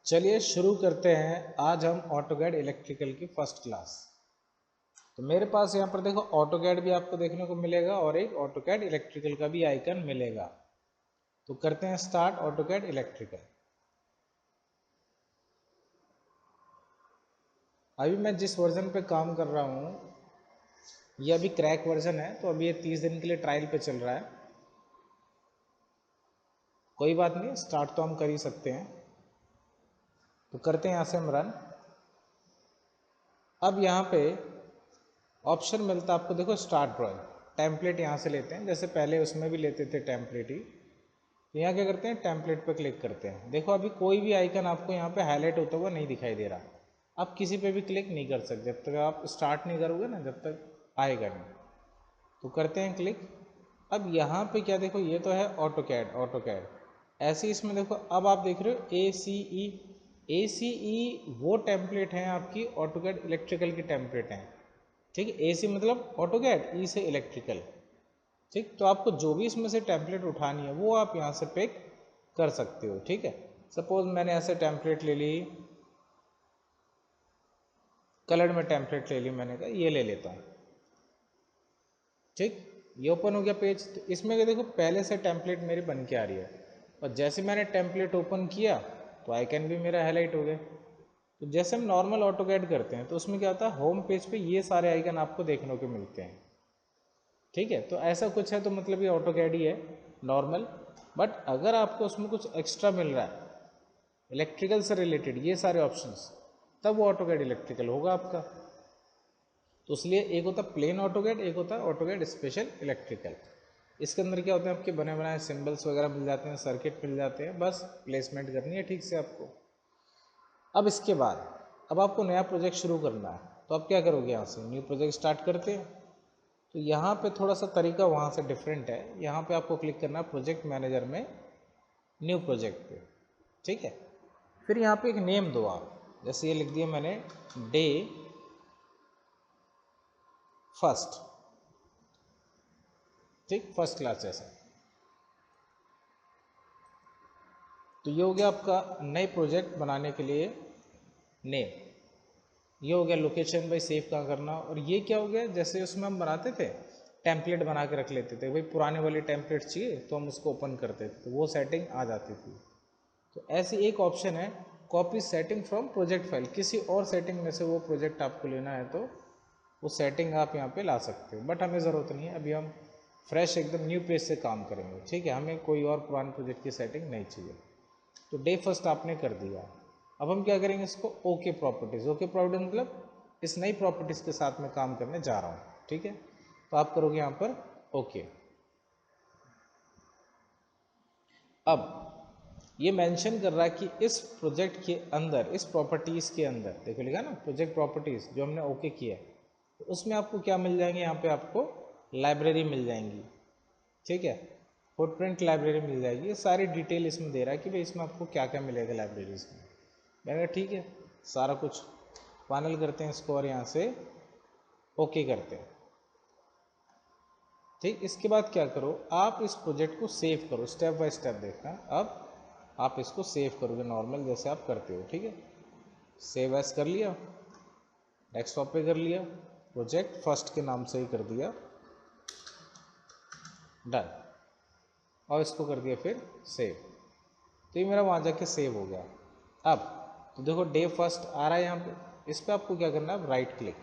चलिए शुरू करते हैं। आज हम ऑटोकैड इलेक्ट्रिकल की फर्स्ट क्लास। तो मेरे पास यहाँ पर देखो ऑटोकैड भी आपको देखने को मिलेगा और एक ऑटोकैड इलेक्ट्रिकल का भी आइकन मिलेगा। तो करते हैं स्टार्ट ऑटोकैड इलेक्ट्रिकल। अभी मैं जिस वर्जन पे काम कर रहा हूँ ये अभी क्रैक वर्जन है, तो अभी ये 30 दिन के लिए ट्रायल पे चल रहा है। कोई बात नहीं, स्टार्ट तो हम कर ही सकते हैं। तो करते हैं यहाँ से हम रन। अब यहाँ पे ऑप्शन मिलता है आपको, देखो स्टार्ट ड्राइंग। टेम्पलेट यहाँ से लेते हैं, जैसे पहले उसमें भी लेते थे टेम्पलेट ही। तो यहाँ क्या करते हैं, टेम्पलेट पे क्लिक करते हैं। देखो अभी कोई भी आइकन आपको यहाँ पे हाईलाइट होता हुआ नहीं दिखाई दे रहा। आप किसी पे भी क्लिक नहीं कर सकते जब तक आप स्टार्ट नहीं करोगे ना, जब तक आएगा नहीं। तो करते हैं क्लिक। अब यहाँ पे क्या देखो, ये तो है ऑटोकैड। ऐसे इसमें देखो, अब आप देख रहे हो ACE वो टेम्पलेट हैं आपकी ऑटोकैड इलेक्ट्रिकल की टेम्पलेट हैं। ठीक है, AC मतलब ऑटोकैड, E से इलेक्ट्रिकल। ठीक, तो आपको जो भी इसमें से टेम्पलेट उठानी है वो आप यहाँ से पिक कर सकते हो। ठीक है, सपोज मैंने ऐसे टेम्पलेट ले ली, कलर में टेम्पलेट ले ली, मैंने कहा ये ले लेता हूँ। ठीक, ये ओपन हो गया पेज। तो इसमें क्या देखो, पहले से टेम्पलेट मेरी बन के आ रही है और जैसे मैंने टेम्पलेट ओपन किया तो आइकन भी मेरा हाईलाइट हो गया। तो जैसे हम नॉर्मल ऑटोकैड करते हैं तो उसमें क्या होता है, होम पेज पे ये सारे आइकन आपको देखने को मिलते हैं। ठीक है, तो ऐसा कुछ है, तो मतलब ये ऑटोकैड ही है नॉर्मल। बट अगर आपको उसमें कुछ एक्स्ट्रा मिल रहा है इलेक्ट्रिकल से रिलेटेड, ये सारे ऑप्शंस, तब वो ऑटोकैड इलेक्ट्रिकल होगा आपका। तो इसलिए एक होता है प्लेन ऑटोकैड, एक होता है ऑटोकैड स्पेशल इलेक्ट्रिकल। इसके अंदर क्या होता है, आपके बने बनाए सिंबल्स वगैरह मिल जाते हैं, सर्किट मिल जाते हैं, बस प्लेसमेंट करनी है ठीक से आपको। अब इसके बाद अब आपको नया प्रोजेक्ट शुरू करना है, तो आप क्या करोगे, यहाँ से न्यू प्रोजेक्ट स्टार्ट करते हैं। तो यहाँ पे थोड़ा सा तरीका वहाँ से डिफरेंट है। यहाँ पे आपको क्लिक करना है प्रोजेक्ट मैनेजर में, न्यू प्रोजेक्ट पे। ठीक है, फिर यहाँ पे एक नेम दो आप, जैसे ये लिख दिया मैंने, डे फर्स्ट। ठीक, फर्स्ट क्लास जैसा। तो ये हो गया आपका नए प्रोजेक्ट बनाने के लिए नेम। ये हो गया लोकेशन, भाई सेव कहाँ करना। और ये क्या हो गया, जैसे उसमें हम बनाते थे टेम्पलेट बना के रख लेते थे, भाई पुराने वाले टेम्पलेट चाहिए तो हम उसको ओपन करते थे, तो वो सेटिंग आ जाती थी। तो ऐसी एक ऑप्शन है, copy setting from project file. किसी और सेटिंग में से वो प्रोजेक्ट आपको लेना है तो वो सेटिंग आप यहाँ पे ला सकते हो, बट हमें ज़रूरत नहीं है। अभी हम फ्रेश एकदम न्यू पेज से काम करेंगे। ठीक है, हमें कोई और पुराने प्रोजेक्ट की सेटिंग नहीं चाहिए। तो डे फर्स्ट आपने कर दिया। अब हम क्या करेंगे, इसको ओके प्रॉपर्टीज़। ओके प्रॉपर्टीज मतलब इस नई प्रॉपर्टीज़ के साथ मैं काम करने जा रहा हूँ। ठीक है, तो आप करोगे यहाँ पर ओके। अब ये मेंशन कर रहा है कि इस प्रोजेक्ट के अंदर, इस प्रॉपर्टीज़ के अंदर, देखो लिखा ना प्रोजेक्ट प्रॉपर्टीज़, जो हमने ओके किया तो उसमें आपको क्या मिल जाएंगे, यहाँ पे आपको लाइब्रेरी मिल जाएंगी। ठीक है, फुटप्रिंट लाइब्रेरी मिल जाएगी। ये सारी डिटेल इसमें दे रहा है कि भाई इसमें आपको क्या क्या मिलेगा लाइब्रेरीज में। मैंने कहा ठीक है, सारा कुछ फाइनल करते हैं इसको और यहाँ से ओके करते हैं। ठीक, इसके बाद क्या करो, आप इस प्रोजेक्ट को सेव करो, स्टेप बाय स्टेप देखना। अब आप इसको सेव करोगे नॉर्मल जैसे आप करते हो। ठीक है, सेव एज कर लिया, डेस्कटॉप पे कर लिया, प्रोजेक्ट फर्स्ट के नाम से ही कर दिया, डन। और इसको कर दिया फिर सेव। तो ये मेरा वहाँ जाके सेव हो गया। अब तो देखो डे फर्स्ट आ रहा है यहाँ पे, इस पर आपको क्या करना है, राइट क्लिक,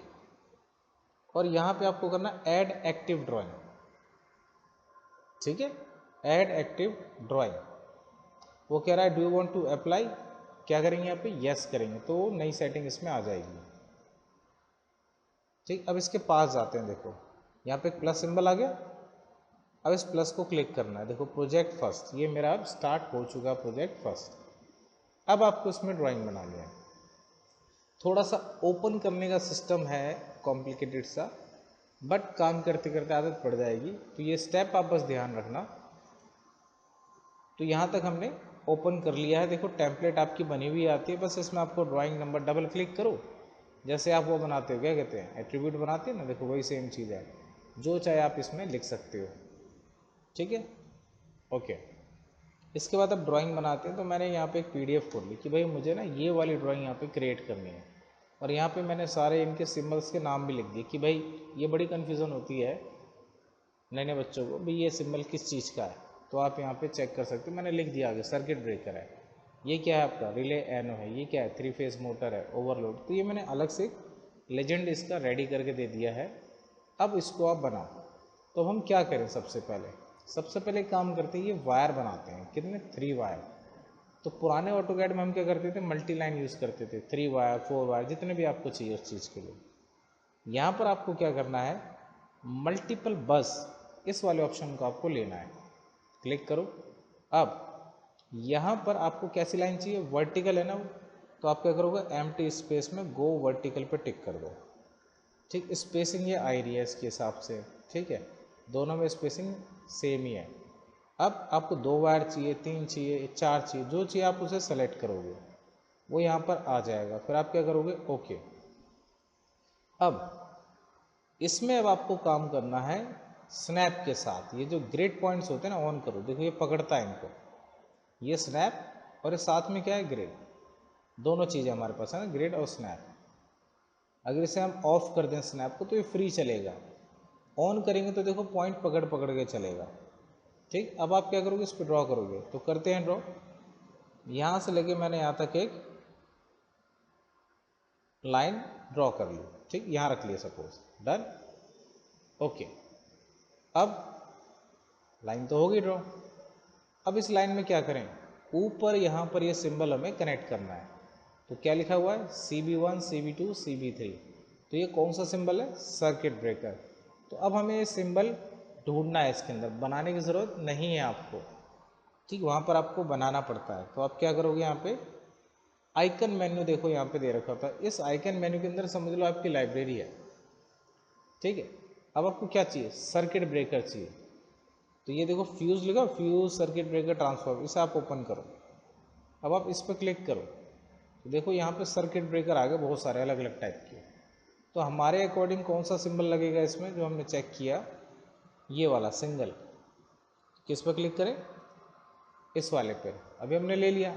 और यहाँ पे आपको करना ऐड एक्टिव ड्राइंग। ठीक है, ऐड एक्टिव ड्राइंग। वो कह रहा है do you want to apply, क्या करेंगे यहाँ पे, यस करेंगे, तो नई सेटिंग इसमें आ जाएगी। ठीक, अब इसके पास जाते हैं, देखो यहाँ पे प्लस सिंबल आ गया। अब इस प्लस को क्लिक करना है, देखो प्रोजेक्ट फर्स्ट, ये मेरा अब स्टार्ट हो चुका प्रोजेक्ट फर्स्ट। अब आपको इसमें ड्राइंग बनानी है। थोड़ा सा ओपन करने का सिस्टम है, कॉम्प्लिकेटेड सा, बट काम करते करते आदत पड़ जाएगी। तो ये स्टेप आप बस ध्यान रखना। तो यहाँ तक हमने ओपन कर लिया है। देखो टेम्पलेट आपकी बनी हुई आती है, बस इसमें आपको ड्राइंग नंबर डबल क्लिक करो, जैसे आप वो बनाते हो, क्या कहते हैं, एट्रीब्यूट बनाते हैं ना, देखो वही सेम चीज़ है, जो चाहे आप इसमें लिख सकते हो। ठीक है, ओके। इसके बाद अब ड्राइंग बनाते हैं। तो मैंने यहाँ पे एक PDF खोल ली कि भाई मुझे ना ये वाली ड्राइंग यहाँ पे क्रिएट करनी है, और यहाँ पे मैंने सारे इनके सिम्बल्स के नाम भी लिख दिए कि भाई ये बड़ी कन्फ्यूज़न होती है नए नए बच्चों को, भाई ये सिंबल किस चीज़ का है। तो आप यहाँ पे चेक कर सकते हो, मैंने लिख दिया आगे सर्किट ब्रेकर है, ये क्या है आपका रिले एनो है, ये क्या है 3 फेज मोटर है, ओवरलोड। तो ये मैंने अलग से लेजेंड इसका रेडी करके दे दिया है। अब इसको आप बनाओ। तो हम क्या करें, सबसे पहले काम करते हैं, ये वायर बनाते हैं। कितने 3 वायर। तो पुराने ऑटोकैड में हम क्या करते थे, मल्टी लाइन यूज़ करते थे, 3 वायर 4 वायर जितने भी आपको चाहिए उस चीज़ के लिए। यहाँ पर आपको क्या करना है, मल्टीपल बस, इस वाले ऑप्शन को आपको लेना है। क्लिक करो। अब यहाँ पर आपको कैसी लाइन चाहिए, वर्टिकल है ना, तो आप क्या करोगे, एम्प्टी स्पेस में गो वर्टिकल पे टिक कर दो। ठीक, स्पेसिंग ये आ रही है इसके हिसाब से, ठीक है, दोनों में स्पेसिंग सेम ही है। अब आपको 2 वायर चाहिए, 3 चाहिए, 4 चाहिए, जो चाहिए आप उसे सेलेक्ट करोगे, वो यहाँ पर आ जाएगा। फिर आप क्या करोगे, ओके। अब इसमें अब आपको काम करना है स्नैप के साथ। ये जो ग्रिड पॉइंट्स होते हैं ना, ऑन करो, देखो ये पकड़ता है इनको, ये स्नैप और ये साथ में क्या है, ग्रिड। दोनों चीज़ें हमारे पास है ना, ग्रिड और स्नैप। अगर इसे हम ऑफ कर दें स्नैप को तो ये फ्री चलेगा, ऑन करेंगे तो देखो पॉइंट पकड़ पकड़ के चलेगा। ठीक, अब आप क्या करोगे, इस पर ड्रॉ करोगे। तो करते हैं ड्रॉ। यहाँ से लेके मैंने यहाँ तक एक लाइन ड्रॉ कर ली। ठीक, यहाँ रख लिया सपोज, डन, ओके। अब लाइन तो होगी ड्रॉ। अब इस लाइन में क्या करें, ऊपर यहाँ पर ये सिंबल हमें कनेक्ट करना है। तो क्या लिखा हुआ है, CB1 CB2 CB3। तो ये कौन सा सिंबल है, सर्किट ब्रेकर। तो अब हमें ये सिंबल ढूंढना है, इसके अंदर बनाने की ज़रूरत नहीं है आपको। ठीक, वहाँ पर आपको बनाना पड़ता है। तो आप क्या करोगे, यहाँ पे आइकन मेन्यू देखो यहाँ पे दे रखा था, इस आइकन मेन्यू के अंदर समझ लो आपकी लाइब्रेरी है। ठीक है, अब आपको क्या चाहिए, सर्किट ब्रेकर चाहिए। तो ये देखो फ्यूज़ लिखा, फ्यूज़ सर्किट ब्रेकर ट्रांसफॉर्मर, इसे आप ओपन करो। अब आप इस पर क्लिक करो तो देखो यहाँ पे सर्किट ब्रेकर आ गए, बहुत सारे अलग अलग टाइप के। तो हमारे अकॉर्डिंग कौन सा सिंबल लगेगा इसमें, जो हमने चेक किया, ये वाला सिंगल। किस पर क्लिक करें, इस वाले पे। अभी हमने ले लिया,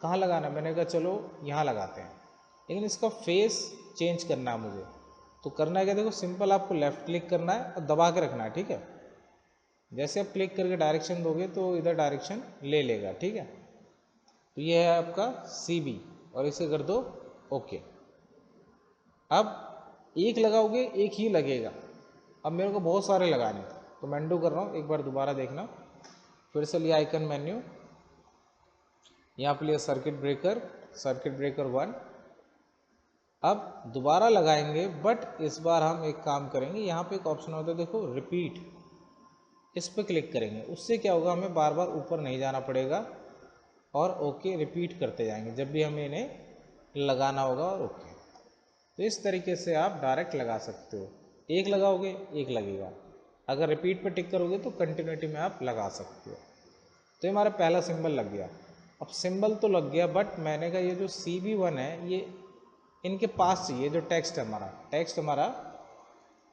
कहाँ लगाना है, मैंने कहा चलो यहाँ लगाते हैं, लेकिन इसका फेस चेंज करना है मुझे। तो करना है क्या, देखो सिंपल, आपको लेफ़्ट क्लिक करना है और दबा के रखना है। ठीक है, जैसे आप क्लिक करके डायरेक्शन दोगे तो इधर डायरेक्शन ले लेगा। ठीक है, तो ये है आपका CB, और इसे कर दो ओके। अब एक लगाओगे, एक ही लगेगा। अब मेरे को बहुत सारे लगाने थे, तो मैं अनडू कर रहा हूँ, एक बार दोबारा देखना। फिर से लिया आइकन मेन्यू, यहाँ पे लिया सर्किट ब्रेकर 1। अब दोबारा लगाएंगे, बट इस बार हम एक काम करेंगे, यहाँ पे एक ऑप्शन होता है देखो रिपीट, इस पर क्लिक करेंगे। उससे क्या होगा, हमें बार बार ऊपर नहीं जाना पड़ेगा, और ओके रिपीट करते जाएंगे जब भी हमें इन्हें लगाना होगा, और ओके। तो इस तरीके से आप डायरेक्ट लगा सकते हो, एक लगाओगे एक लगेगा, अगर रिपीट पर टिक करोगे तो कंटिन्यूटी में आप लगा सकते हो। तो ये हमारा पहला सिंबल लग गया। अब सिंबल तो लग गया, बट मैंने कहा ये जो CB1 है, ये इनके पास चाहिए, जो टेक्स्ट हमारा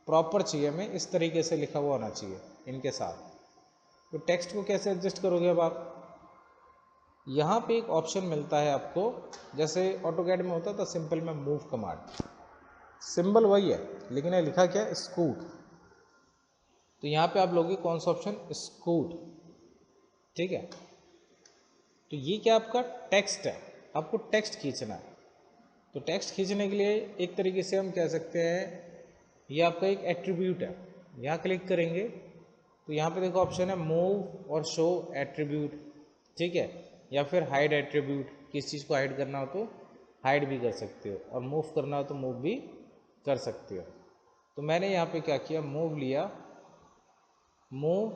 प्रॉपर चाहिए, हमें इस तरीके से लिखा हुआ होना चाहिए इनके साथ। तो टेक्स्ट को कैसे एडजस्ट करोगे, अब आप यहाँ पे एक ऑप्शन मिलता है आपको, जैसे ऑटोकैड में होता था सिंपल में मूव कमांड, सिंबल वही है लेकिन ये लिखा क्या है, स्कूट। तो यहाँ पे आप लोगे कौन सा ऑप्शन, स्कूट। ठीक है, तो ये क्या आपका टेक्स्ट है, आपको टेक्स्ट खींचना है। तो टेक्स्ट खींचने के लिए एक तरीके से हम कह सकते हैं, ये आपका एक एट्रीब्यूट है। यहाँ क्लिक करेंगे तो यहाँ पे देखो ऑप्शन है मूव और शो एट्रीब्यूट। ठीक है, या फिर हाइड एट्रीब्यूट, किस चीज़ को हाइड करना हो तो हाइड भी कर सकते हो, और मूव करना हो तो मूव भी कर सकते हो। तो मैंने यहाँ पे क्या किया, मूव लिया, मूव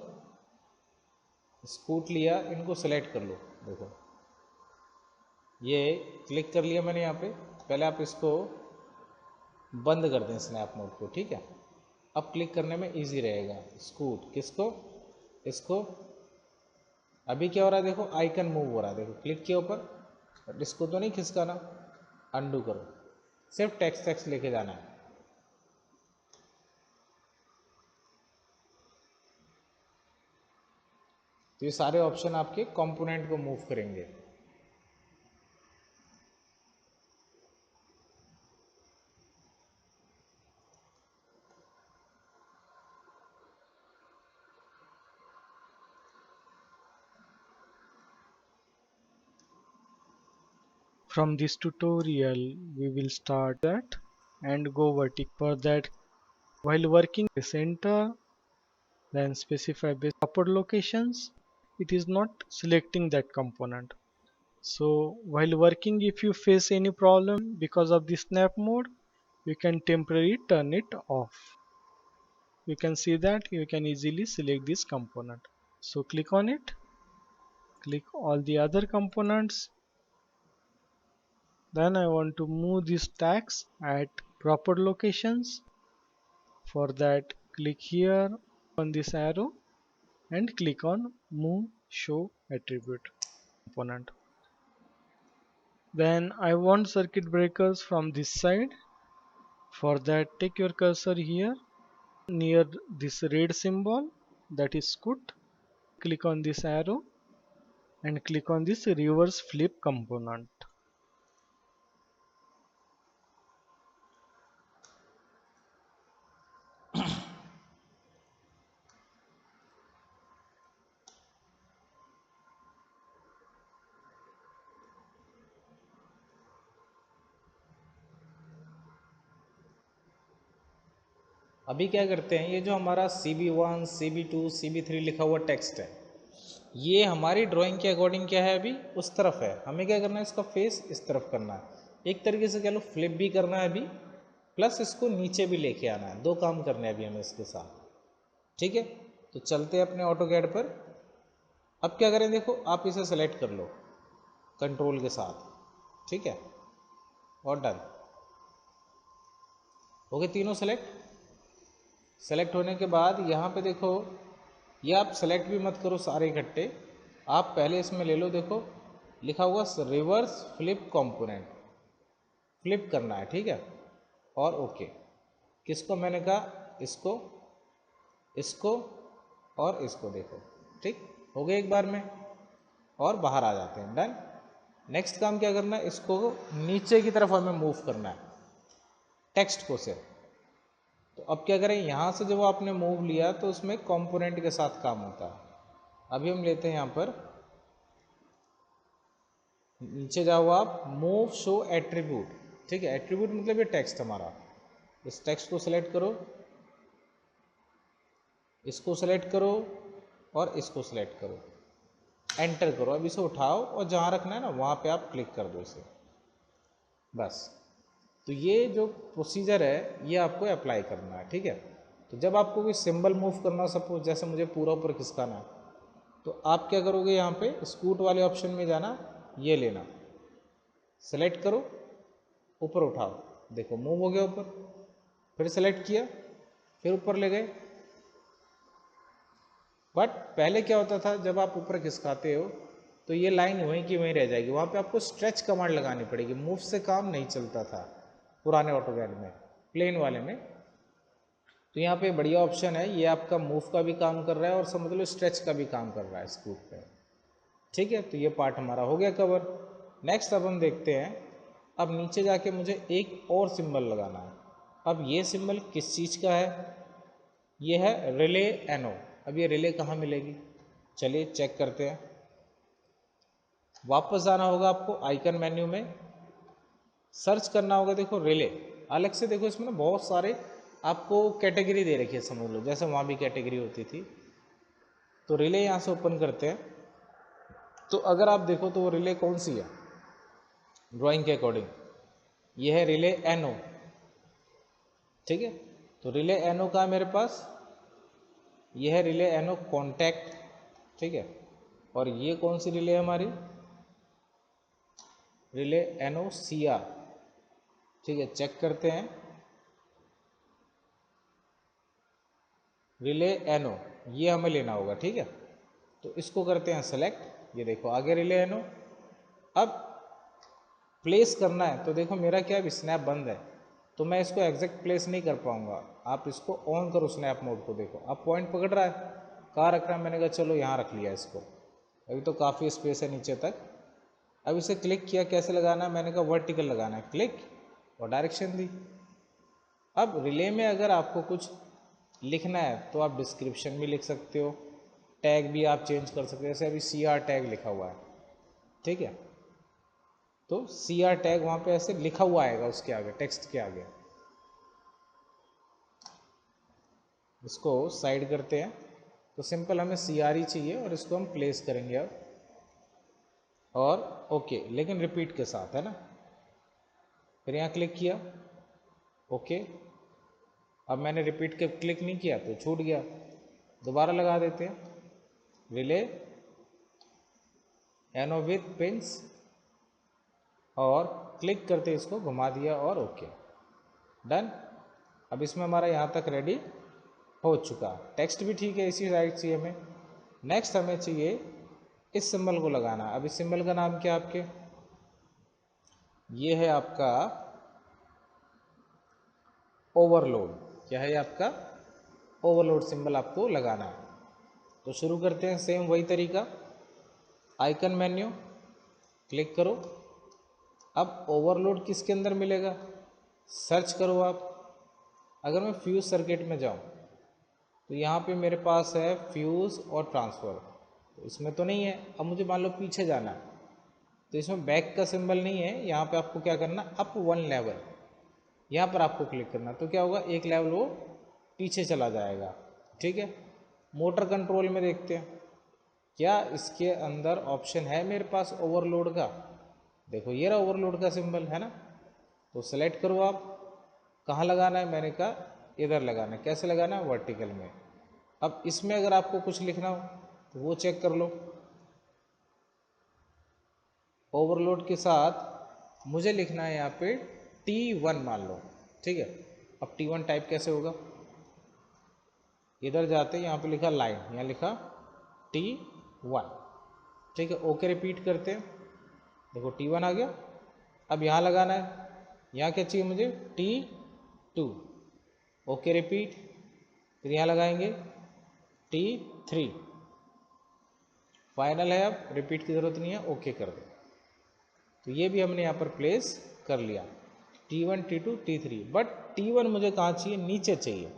स्कूट लिया, इनको सेलेक्ट कर लो। देखो ये क्लिक कर लिया मैंने यहाँ पे। पहले आप इसको बंद कर दें स्नैप मोड को। ठीक है, अब क्लिक करने में इजी रहेगा। स्कूट किसको, इसको। अभी क्या हो रहा है, देखो आइकन मूव हो रहा है, देखो क्लिक किया ऊपर, बट इसको तो नहीं खिसकाना। अंडू करो, सिर्फ टेक्स्ट लेके जाना है। तो ये सारे ऑप्शन आपके कंपोनेंट को मूव करेंगे। From this tutorial, we will start that and go vertical. For that, while working the center, then specify base proper locations. It is not selecting that component. So while working, if you face any problem because of the snap mode, you can temporarily turn it off. You can see that you can easily select this component. So click on it, click all the other components. Then I want to move these tags at proper locations. For that, click here on this arrow and click on move show attribute component. Then I want circuit breakers from this side. For that, take your cursor here near this red symbol, that is scoot. Click on this arrow and click on this reverse flip component. अभी क्या करते हैं, ये जो हमारा CB1 CB2 CB3 लिखा हुआ text है, ये हमारी ड्राइंग के अकॉर्डिंग क्या है, अभी उस तरफ है। हमें क्या करना है, इसका फेस इस तरफ करना है। एक तरीके से कह लो फ्लिप भी करना है अभी, प्लस इसको नीचे भी लेके आना है। दो काम करने हैं अभी हमें इसके साथ, ठीक है। तो चलते हैं अपने ऑटोकैड पर। अब क्या करें, देखो आप इसे सेलेक्ट कर लो कंट्रोल के साथ, ठीक है, और डन हो गए तीनों सेलेक्ट। सेलेक्ट होने के बाद यहाँ पे देखो, ये आप सेलेक्ट भी मत करो सारे इकट्ठे, आप पहले इसमें ले लो, देखो लिखा हुआ रिवर्स फ्लिप कंपोनेंट, फ्लिप करना है, ठीक है, और ओके। किसको मैंने कहा, इसको, इसको और इसको, देखो ठीक हो गए एक बार में, और बाहर आ जाते हैं, डन। नेक्स्ट काम क्या करना है, इसको नीचे की तरफ हमें मूव करना है, टेक्स्ट को से। तो अब क्या करें, यहाँ से जब आपने मूव लिया तो उसमें कंपोनेंट के साथ काम होता है। अभी हम लेते हैं यहाँ पर, नीचे जाओ आप, मूव शो एट्रीब्यूट, ठीक है, एट्रीब्यूट मतलब ये टेक्स्ट हमारा। इस टेक्स्ट को सिलेक्ट करो, इसको सिलेक्ट करो और इसको सिलेक्ट करो, एंटर करो। अब इसे उठाओ और जहाँ रखना है ना वहाँ पे आप क्लिक कर दो इसे, बस। तो ये जो प्रोसीजर है ये आपको अप्लाई करना है, ठीक है। तो जब आपको कोई सिंबल मूव करना, सपोज जैसे मुझे पूरा ऊपर खिसकाना है, तो आप क्या करोगे, यहाँ पे स्कूट वाले ऑप्शन में जाना, ये लेना, सेलेक्ट करो, ऊपर उठाओ, देखो मूव हो गया ऊपर। फिर सेलेक्ट किया, फिर ऊपर ले गए। बट पहले क्या होता था, जब आप ऊपर खिसकाते हो तो ये लाइन वहीं की वहीं रह जाएगी, वहाँ पे आपको स्ट्रेच कमांड लगानी पड़ेगी। मूव से काम नहीं चलता था पुराने ऑटोकैड में, प्लेन वाले में। तो यहाँ पे बढ़िया ऑप्शन है, ये आपका मूव का भी काम कर रहा है और समझ लो स्ट्रेच का भी काम कर रहा है स्कूट पे, ठीक है। तो ये पार्ट हमारा हो गया कवर। नेक्स्ट अब हम देखते हैं, अब नीचे जाके मुझे एक और सिंबल लगाना है। अब ये सिंबल किस चीज़ का है, ये है रिले एनो। अब ये रिले कहाँ मिलेगी, चलिए चेक करते हैं। वापस जाना होगा आपको आइकन मेन्यू में, सर्च करना होगा, देखो रिले अलग से, देखो इसमें ना बहुत सारे आपको कैटेगरी दे रखी है, समझ लो जैसे वहाँ भी कैटेगरी होती थी। तो रिले यहाँ से ओपन करते हैं, तो अगर आप देखो तो वो रिले कौन सी है ड्राइंग के अकॉर्डिंग, ये है रिले एनो, ठीक है। तो रिले एनो का है मेरे पास, ये है रिले एनो कॉन्टैक्ट, ठीक है। और ये कौन सी रिले है हमारी, रिले एनो सीआर, ठीक है। चेक करते हैं, रिले एनो ये हमें लेना होगा, ठीक है। तो इसको करते हैं सेलेक्ट, ये देखो आगे रिले एनो। अब प्लेस करना है, तो देखो मेरा क्या है, स्नैप बंद है, तो मैं इसको एग्जैक्ट प्लेस नहीं कर पाऊंगा। आप इसको ऑन करो स्नैप मोड को, देखो अब पॉइंट पकड़ रहा है, कहाँ रखना है, मैंने कहा चलो यहाँ रख लिया इसको, अभी तो काफ़ी स्पेस है नीचे तक। अब इसे क्लिक किया, कैसे लगाना है, मैंने कहा वर्टिकल लगाना है, क्लिक और डायरेक्शन दी। अब रिले में अगर आपको कुछ लिखना है तो आप डिस्क्रिप्शन भी लिख सकते हो, टैग भी आप चेंज कर सकते हो, जैसे अभी CR टैग लिखा हुआ है, ठीक है, तो CR टैग वहाँ पे ऐसे लिखा हुआ आएगा उसके आगे, टेक्स्ट के आगे। इसको साइड करते हैं, तो सिंपल हमें CR ही चाहिए और इसको हम प्लेस करेंगे अब, और ओके, लेकिन रिपीट के साथ है ना। फिर यहाँ क्लिक किया, ओके। अब मैंने रिपीट के क्लिक नहीं किया तो छूट गया, दोबारा लगा देते हैं, रिले एनो विथ पिंस, और क्लिक करते इसको घुमा दिया और ओके, डन। अब इसमें हमारा यहाँ तक रेडी हो चुका, टेक्स्ट भी ठीक है, इसी साइड चाहिए हमें। नेक्स्ट हमें चाहिए इस सिंबल को लगाना। अब इस सिंबल का नाम क्या आपके, ये है आपका ओवरलोड। क्या है आपका, ओवरलोड सिंबल आपको लगाना है। तो शुरू करते हैं, सेम वही तरीका, आइकन मेन्यू, क्लिक करो। अब ओवरलोड किसके अंदर मिलेगा, सर्च करो आप। अगर मैं फ्यूज सर्किट में जाऊं तो यहाँ पे मेरे पास है फ्यूज और ट्रांसफर, तो इसमें तो नहीं है। अब मुझे मान लो पीछे जाना है, तो इसमें बैक का सिंबल नहीं है, यहाँ पे आपको क्या करना, अप 1 लेवल, यहाँ पर आपको क्लिक करना, तो क्या होगा, एक लेवल वो पीछे चला जाएगा, ठीक है। मोटर कंट्रोल में देखते हैं, क्या इसके अंदर ऑप्शन है मेरे पास ओवरलोड का। देखो ये रहा ओवरलोड का सिंबल, है ना। तो सेलेक्ट करो आप, कहाँ लगाना है, मैंने कहा इधर लगाना है। कैसे लगाना है, वर्टिकल में। अब इसमें अगर आपको कुछ लिखना हो तो वो चेक कर लो। ओवरलोड के साथ मुझे लिखना है यहाँ पे T1 मान लो, ठीक है। अब T1 टाइप कैसे होगा, इधर जाते यहाँ पे लिखा लाइन, यहाँ लिखा T1, ठीक है। ओके रिपीट करते हैं, देखो T1 आ गया। अब यहाँ लगाना है, यहाँ क्या चाहिए मुझे, T2, ओके रिपीट। फिर यहाँ लगाएंगे T3, फाइनल है, अब रिपीट की ज़रूरत नहीं है, ओके कर दो। तो ये भी हमने यहाँ पर प्लेस कर लिया, T1 T2 T3। But T1 मुझे कहाँ चाहिए, नीचे चाहिए।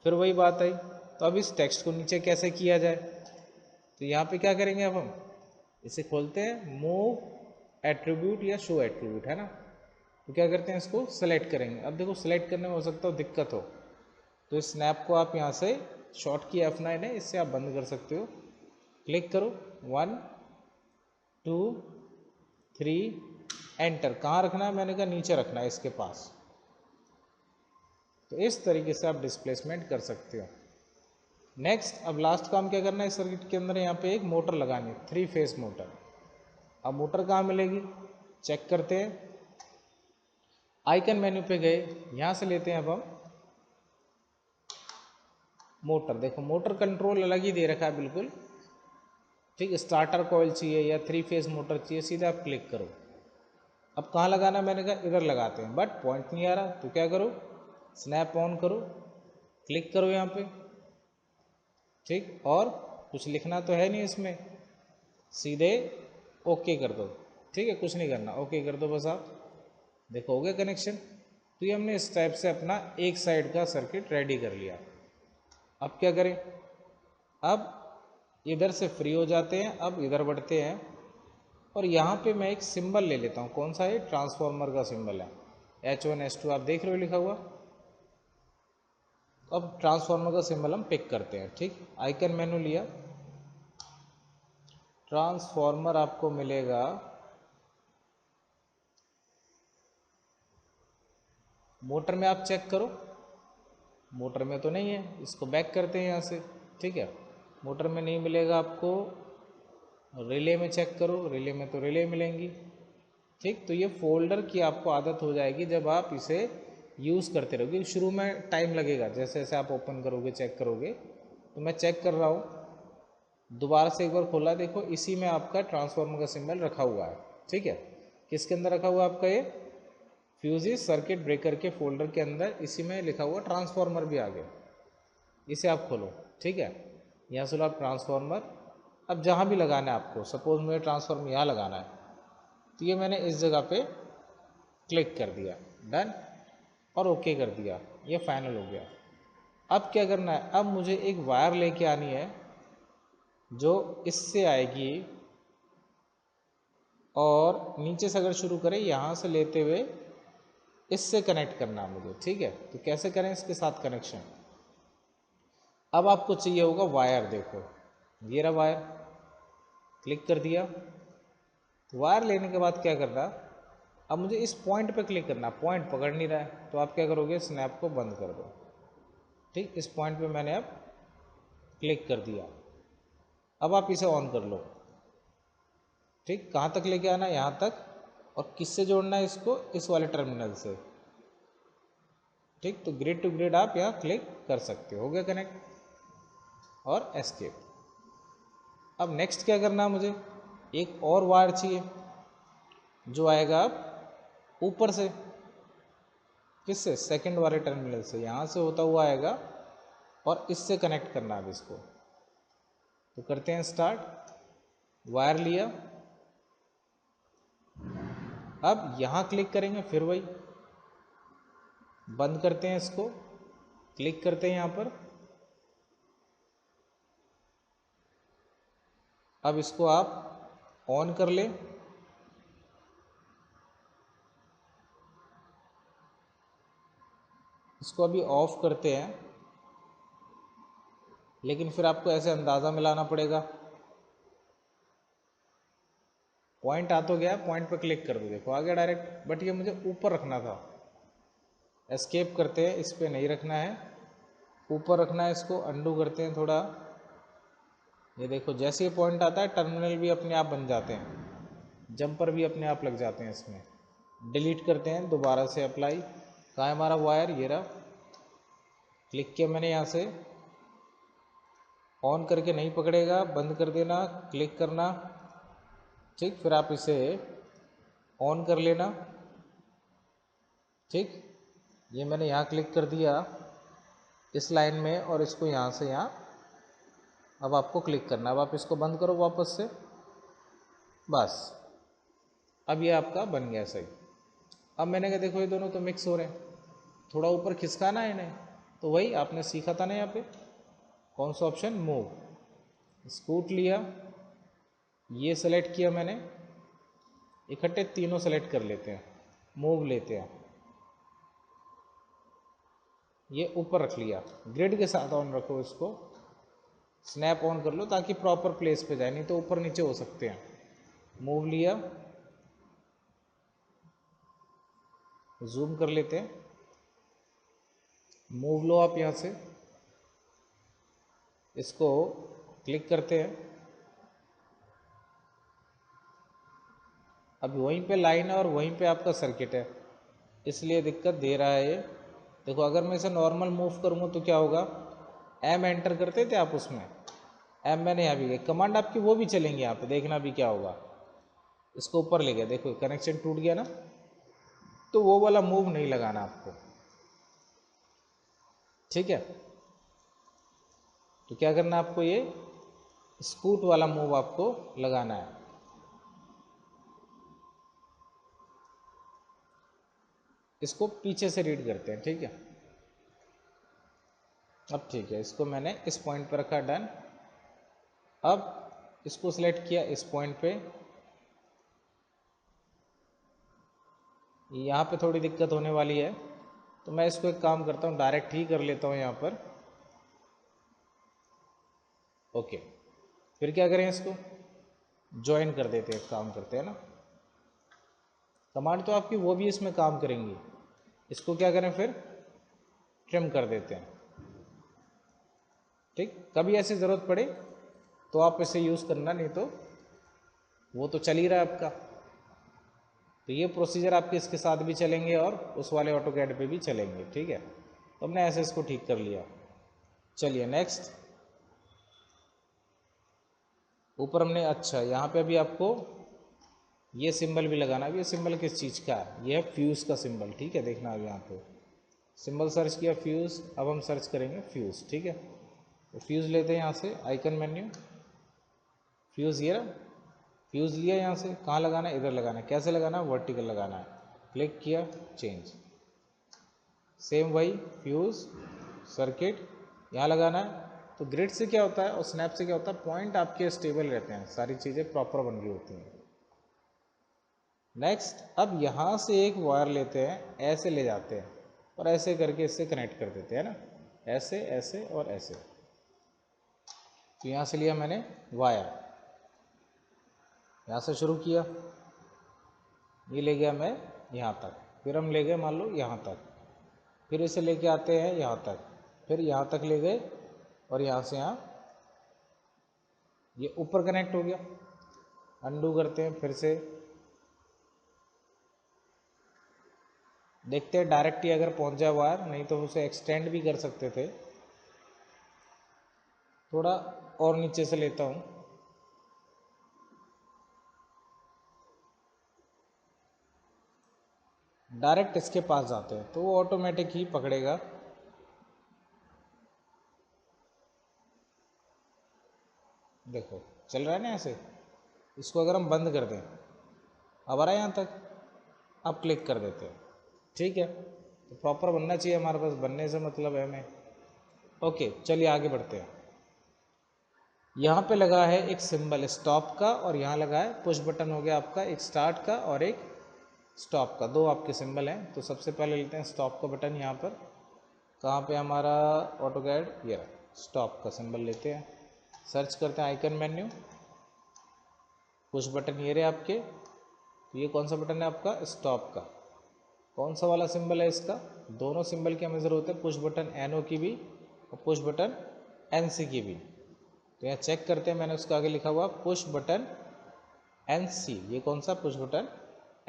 फिर वही बात आई, तो अब इस टेक्स्ट को नीचे कैसे किया जाए, तो यहाँ पे क्या करेंगे, अब हम इसे खोलते हैं, मूव एट्रीब्यूट या शो एट्रीब्यूट, है ना। तो क्या करते हैं, इसको सेलेक्ट करेंगे। अब देखो सेलेक्ट करने में हो सकता हो दिक्कत हो, तो इस स्नैप को आप यहाँ से शॉर्ट की F9 है, इससे आप बंद कर सकते हो। क्लिक करो, 1 2 3, एंटर। कहाँ रखना है, मैंने कहा नीचे रखना है, इसके पास। तो इस तरीके से आप डिस्प्लेसमेंट कर सकते हो। नेक्स्ट, अब लास्ट काम क्या करना है, इस सर्किट के अंदर यहाँ पे एक मोटर लगानी है, 3 फेस मोटर। अब मोटर कहाँ मिलेगी, चेक करते हैं, आइकन मेन्यू पे गए, यहाँ से लेते हैं अब हम मोटर। देखो मोटर कंट्रोल अलग ही दे रखा है बिल्कुल, ठीक। स्टार्टर कॉइल चाहिए या 3 फेस मोटर चाहिए, सीधे आप क्लिक करो। अब कहाँ लगाना, मैंने कहा इधर लगाते हैं, बट पॉइंट नहीं आ रहा, तो क्या करो, स्नैप ऑन करो, क्लिक करो यहाँ पे, ठीक। और कुछ लिखना तो है नहीं इसमें, सीधे ओके कर दो, ठीक है, कुछ नहीं करना, ओके कर दो बस आप। देखो हो गया कनेक्शन। तो ये हमने इस टाइप से अपना एक साइड का सर्किट रेडी कर लिया। अब क्या करें, अब इधर से फ्री हो जाते हैं, अब इधर बढ़ते हैं, और यहाँ पे मैं एक सिंबल ले लेता हूँ। कौन सा है, ट्रांसफार्मर का सिंबल है, H1 H2 आप देख रहे हो लिखा हुआ। अब ट्रांसफार्मर का सिंबल हम पिक करते हैं, ठीक। आइकन मेनू लिया, ट्रांसफार्मर आपको मिलेगा, मोटर में आप चेक करो, मोटर में तो नहीं है, इसको बैक करते हैं यहाँ से, ठीक है। मोटर में नहीं मिलेगा आपको, रिले में चेक करो, रिले में तो रिले मिलेंगी, ठीक। तो ये फोल्डर की आपको आदत हो जाएगी जब आप इसे यूज़ करते रहोगे। शुरू में टाइम लगेगा, जैसे जैसे आप ओपन करोगे, चेक करोगे। तो मैं चेक कर रहा हूँ, दोबारा से एक बार खोला, देखो इसी में आपका ट्रांसफार्मर का सिंबल रखा हुआ है, ठीक है। किसके अंदर रखा हुआ है आपका, ये फ्यूजिस सर्किट ब्रेकर के फोल्डर के अंदर, इसी में लिखा हुआ ट्रांसफार्मर भी आ गया। इसे आप खोलो, ठीक है। यहाँ से लो आप ट्रांसफार्मर। अब जहाँ भी लगाना है आपको, सपोज मुझे ट्रांसफार्मर यहाँ लगाना है, तो ये मैंने इस जगह पे क्लिक कर दिया, डन, और ओके कर दिया, ये फाइनल हो गया। अब क्या करना है, अब मुझे एक वायर लेके आनी है जो इससे आएगी और नीचे से अगर शुरू करें यहाँ से लेते हुए इससे कनेक्ट करना है मुझे, ठीक है। तो कैसे करें इसके साथ कनेक्शन, अब आपको चाहिए होगा वायर, देखो ये रहा वायर, क्लिक कर दिया। तो वायर लेने के बाद क्या करना, अब मुझे इस पॉइंट पे क्लिक करना, पॉइंट पकड़ नहीं रहा है, तो आप क्या करोगे, स्नैप को बंद कर दो, ठीक। इस पॉइंट पे मैंने अब क्लिक कर दिया, अब आप इसे ऑन कर लो, ठीक। कहाँ तक लेके आना है, यहाँ तक, और किससे जोड़ना है इसको, इस वाले टर्मिनल से, ठीक। तो ग्रिड टू ग्रिड आप यहाँ क्लिक कर सकते हो गया कनेक्ट, और एस्केप। अब नेक्स्ट क्या करना है, मुझे एक और वायर चाहिए जो आएगा अब ऊपर से, किससे, सेकंड वाले टर्मिनल से, यहाँ से होता हुआ आएगा और इससे कनेक्ट करना है अब इसको। तो करते हैं स्टार्ट, वायर लिया, अब यहाँ क्लिक करेंगे, फिर वही बंद करते हैं इसको, क्लिक करते हैं यहाँ पर, अब इसको आप ऑन कर लें, इसको अभी ऑफ करते हैं, लेकिन फिर आपको ऐसे अंदाज़ा मिलाना पड़ेगा। पॉइंट आ तो गया, पॉइंट पर क्लिक कर दो, देखो आ गया डायरेक्ट, बट ये मुझे ऊपर रखना था। एस्केप करते हैं, इस पर नहीं रखना है, ऊपर रखना है इसको, अंडू करते हैं थोड़ा, ये देखो जैसे ये पॉइंट आता है टर्मिनल भी अपने आप बन जाते हैं, जंपर भी अपने आप लग जाते हैं इसमें। डिलीट करते हैं, दोबारा से अप्लाई, कहाँ है हमारा वायर, ये रहा, क्लिक किया मैंने यहाँ से, ऑन करके नहीं पकड़ेगा, बंद कर देना, क्लिक करना, ठीक। फिर आप इसे ऑन कर लेना, ठीक। ये मैंने यहाँ क्लिक कर दिया इस लाइन में, और इसको यहाँ से यहाँ, अब आपको क्लिक करना, अब आप इसको बंद करो वापस से, बस अब ये आपका बन गया सही। अब मैंने कहा देखो ये दोनों तो मिक्स हो रहे हैं, थोड़ा ऊपर खिसकाना है इन्हें, तो वही आपने सीखा था ना यहाँ पे, कौन सा ऑप्शन, मूव, स्कूट लिया, ये सेलेक्ट किया मैंने, इकट्ठे तीनों सेलेक्ट कर लेते हैं, मूव लेते हैं, ये ऊपर रख लिया, ग्रिड के साथ ऑन रखो इसको, स्नैप ऑन कर लो ताकि प्रॉपर प्लेस पे जाए, नहीं तो ऊपर नीचे हो सकते हैं। मूव लिया, जूम कर लेते हैं, मूव लो आप यहाँ से, इसको क्लिक करते हैं, अब वहीं पे लाइन है और वहीं पे आपका सर्किट है, इसलिए दिक्कत दे रहा है ये। देखो अगर मैं इसे नॉर्मल मूव करूँगा तो क्या होगा, एम एंटर करते थे आप उसमें, एम मैंने यहाँ भी गई, कमांड आपकी वो भी चलेंगी यहाँ पे, देखना भी क्या होगा, इसको ऊपर ले गया, देखो कनेक्शन टूट गया ना, तो वो वाला मूव नहीं लगाना आपको, ठीक है। तो क्या करना आपको, ये स्कूट वाला मूव आपको लगाना है। इसको पीछे से रीड करते हैं, ठीक है। अब ठीक है, इसको मैंने इस पॉइंट पर रखा, डन। अब इसको सिलेक्ट किया इस पॉइंट पे, यहाँ पे थोड़ी दिक्कत होने वाली है, तो मैं इसको एक काम करता हूँ, डायरेक्ट ही कर लेता हूँ यहाँ पर, ओके। फिर क्या करें, इसको ज्वाइन कर देते हैं, काम करते हैं ना, कमांड तो आपकी वो भी इसमें काम करेंगी, इसको क्या करें फिर, ट्रिम कर देते हैं, ठीक। कभी ऐसी ज़रूरत पड़े तो आप इसे यूज़ करना, नहीं तो वो तो चल ही रहा है आपका। तो ये प्रोसीजर आपके इसके साथ भी चलेंगे और उस वाले ऑटोकैड पे भी चलेंगे, ठीक है। तो हमने ऐसे इसको ठीक कर लिया। चलिए नेक्स्ट, ऊपर हमने, अच्छा यहाँ पे अभी आपको ये सिंबल भी लगाना है। ये सिंबल किस चीज़ का है, ये है फ्यूज़ का सिंबल, ठीक है। देखना अब यहाँ पे सिंबल सर्च किया फ्यूज़, अब हम सर्च करेंगे फ्यूज़, ठीक है। तो फ्यूज़ लेते हैं यहाँ से, आइकन मेन्यू, फ्यूज़ ये रहा, फ्यूज़ लिया यहाँ से, कहाँ लगाना है, इधर लगाना है। कैसे लगाना है, वर्टिकल लगाना है। क्लिक किया, चेंज, सेम वही फ्यूज़ सर्किट यहाँ लगाना है। तो ग्रिड से क्या होता है और स्नैप से क्या होता है, पॉइंट आपके स्टेबल रहते हैं, सारी चीज़ें प्रॉपर बन गई होती हैं। नेक्स्ट, अब यहाँ से एक वायर लेते हैं, ऐसे ले जाते हैं और ऐसे करके इससे कनेक्ट कर देते हैं ना, ऐसे ऐसे और ऐसे। तो यहाँ से लिया मैंने वायर, यहाँ से शुरू किया, ये ले गया मैं यहाँ तक, फिर हम ले गए मान लो यहाँ तक, फिर इसे लेके आते हैं यहाँ तक, फिर यहाँ तक ले गए और यहाँ से यहाँ ये ऊपर कनेक्ट हो गया। अनडू करते हैं फिर से, देखते हैं डायरेक्ट ही अगर पहुँच जाए वायर, नहीं तो उसे एक्सटेंड भी कर सकते थे। थोड़ा और नीचे से लेता हूँ, डायरेक्ट इसके पास जाते हैं तो वो ऑटोमेटिक ही पकड़ेगा। देखो चल रहा है ना ऐसे। इसको अगर हम बंद कर दें, अब आ रहा है यहाँ तक, अब क्लिक कर देते हैं, ठीक है। तो प्रॉपर बनना चाहिए हमारे पास, बनने से मतलब है हमें। ओके चलिए आगे बढ़ते हैं। यहाँ पे लगा है एक सिंबल स्टॉप का और यहाँ लगा है पुश बटन, हो गया आपका एक स्टार्ट का और एक स्टॉप का, दो आपके सिंबल हैं। तो सबसे पहले लेते हैं स्टॉप का बटन, यहाँ पर कहाँ पे हमारा ऑटोकैड, ये स्टॉप का सिंबल लेते हैं, सर्च करते हैं आइकन मेन्यू, पुश बटन ये रहे आपके। तो ये कौन सा बटन है आपका, स्टॉप का। कौन सा वाला सिंबल है इसका, दोनों सिंबल की हमें ज़रूरत है, पुश बटन NO की भी और पुश बटन NC की भी। तो यहाँ चेक करते हैं, मैंने उसका आगे लिखा हुआ पुश बटन NC, ये कौन सा, पुश बटन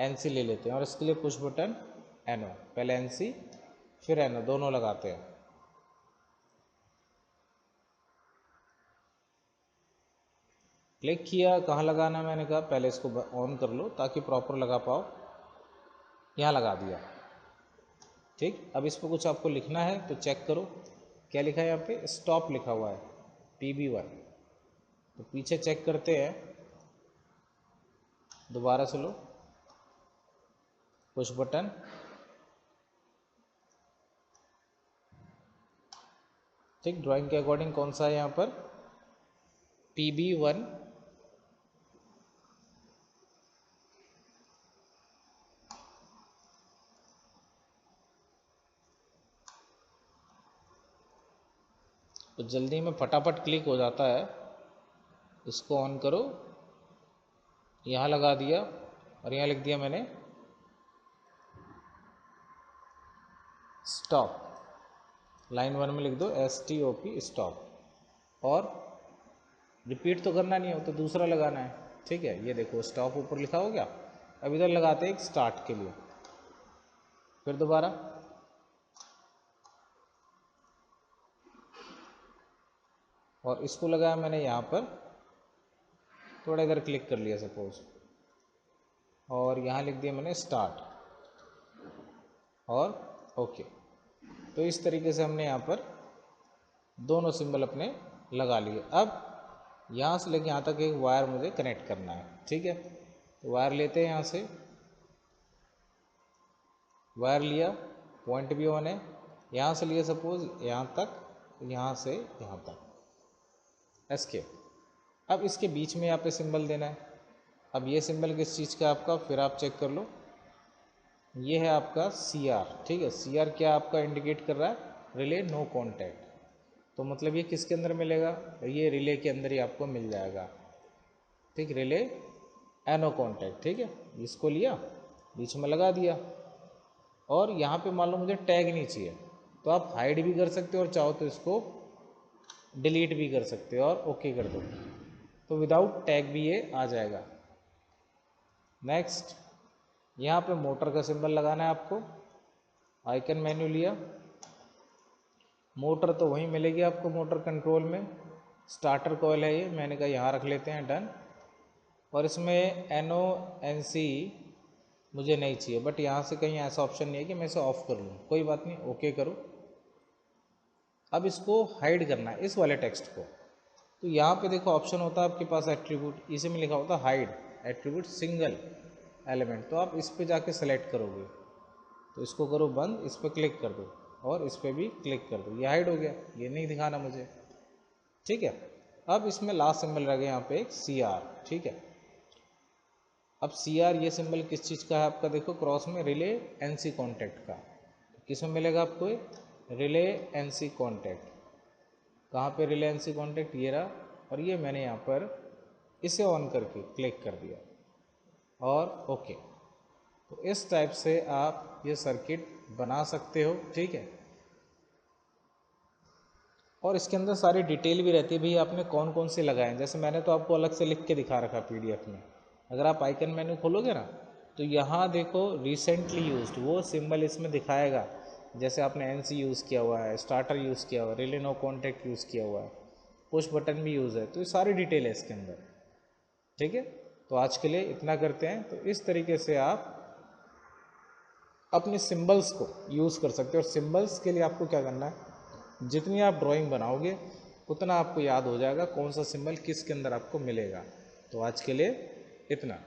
NC ले लेते हैं। और इसके लिए पुश बटन NO, पहले NC फिर NO, दोनों लगाते हैं। क्लिक किया, कहाँ लगाना, मैंने कहा पहले इसको ऑन कर लो ताकि प्रॉपर लगा पाओ। यहाँ लगा दिया, ठीक। अब इस पर कुछ आपको लिखना है तो चेक करो, क्या लिखा है यहाँ पे, स्टॉप लिखा हुआ है PB1। तो पीछे चेक करते हैं, दोबारा से लो, पुश बटन, ठीक। ड्राइंग के अकॉर्डिंग कौन सा है यहाँ पर, PB1। तो जल्दी में फटाफट क्लिक हो जाता है, इसको ऑन करो, यहाँ लगा दिया और यहाँ लिख दिया मैंने स्टॉप, लाइन 1 में लिख दो STOP स्टॉप। और रिपीट तो करना नहीं हो तो दूसरा लगाना है, ठीक है। ये देखो स्टॉप ऊपर लिखा हो गया। अब इधर लगाते हैं एक स्टार्ट के लिए, फिर दोबारा, और इसको लगाया मैंने यहाँ पर, थोड़ा इधर क्लिक कर लिया सपोज, और यहाँ लिख दिया मैंने स्टार्ट और ओके। तो इस तरीके से हमने यहाँ पर दोनों सिंबल अपने लगा लिए। अब यहाँ से लेके यहाँ तक एक वायर मुझे कनेक्ट करना है, ठीक है। तो वायर लेते हैं, यहाँ से वायर लिया, पॉइंट भी ऑन है, यहाँ से लिया सपोज यहाँ तक, यहाँ से यहाँ तक, एस्केप। अब इसके बीच में यहाँ पे सिंबल देना है। अब ये सिंबल किस चीज़ का आपका, फिर आप चेक कर लो, ये है आपका CR, ठीक है। CR क्या आपका इंडिकेट कर रहा है, रिले नो कॉन्टैक्ट। तो मतलब ये किसके अंदर मिलेगा, ये रिले के अंदर ही आपको मिल जाएगा, ठीक। रिले NO कॉन्टैक्ट, ठीक है। इसको लिया, बीच में लगा दिया, और यहाँ पे मान लो मुझे टैग नहीं चाहिए तो आप हाइड भी कर सकते हो और चाहो तो इसको डिलीट भी कर सकते हो और ओके कर दो, तो विदाउट टैग भी ये आ जाएगा। नेक्स्ट, यहाँ पे मोटर का सिंबल लगाना है आपको, आइकन मेन्यू लिया, मोटर तो वहीं मिलेगी आपको मोटर कंट्रोल में, स्टार्टर कॉइल है ये, मैंने कहा यहाँ रख लेते हैं, डन। और इसमें NO NC मुझे नहीं चाहिए, बट यहाँ से कहीं ऐसा ऑप्शन नहीं है कि मैं इसे ऑफ़ कर लूँ, कोई बात नहीं, ओके करो। अब इसको हाइड करना है इस वाले टेक्स्ट को, तो यहाँ पे देखो ऑप्शन होता है आपके पास एट्रीब्यूट, इसी में लिखा होता है हाइड एट्रीब्यूट सिंगल एलिमेंट, तो आप इस पे जाके सेलेक्ट करोगे, तो इसको करो बंद, इस पर क्लिक कर दो और इस पर भी क्लिक कर दो, ये हाइड हो गया, ये नहीं दिखाना मुझे, ठीक है। अब इसमें लास्ट सिंबल रह गया यहाँ पे एक सी आर, ठीक है। अब सी आर ये सिंबल किस चीज़ का है आपका, देखो क्रॉस में रिले एनसी कॉन्टैक्ट का, किस में मिलेगा आपको, रिले एनसी कॉन्टैक्ट, कहाँ पे रिले एनसी कॉन्टैक्ट, ये रहा, और ये मैंने यहाँ पर इसे ऑन करके क्लिक कर दिया और ओके। तो इस टाइप से आप ये सर्किट बना सकते हो, ठीक है। और इसके अंदर सारी डिटेल भी रहती है भाई आपने कौन कौन से लगाए हैं, जैसे मैंने तो आपको अलग से लिख के दिखा रखा पीडीएफ में, अगर आप आइकन मेन्यू खोलोगे ना तो यहाँ देखो रिसेंटली यूज्ड वो सिंबल इसमें दिखाएगा, जैसे आपने एनसी यूज़ किया हुआ है, स्टार्टर यूज़ किया हुआ है, रिले नो कॉन्टैक्ट यूज़ किया हुआ है, पुश बटन भी यूज़ है, तो ये सारी डिटेल है इसके अंदर, ठीक है। तो आज के लिए इतना करते हैं। तो इस तरीके से आप अपने सिंबल्स को यूज़ कर सकते हो, और सिंबल्स के लिए आपको क्या करना है, जितनी आप ड्राइंग बनाओगे उतना आपको याद हो जाएगा कौन सा सिंबल किसके अंदर आपको मिलेगा। तो आज के लिए इतना।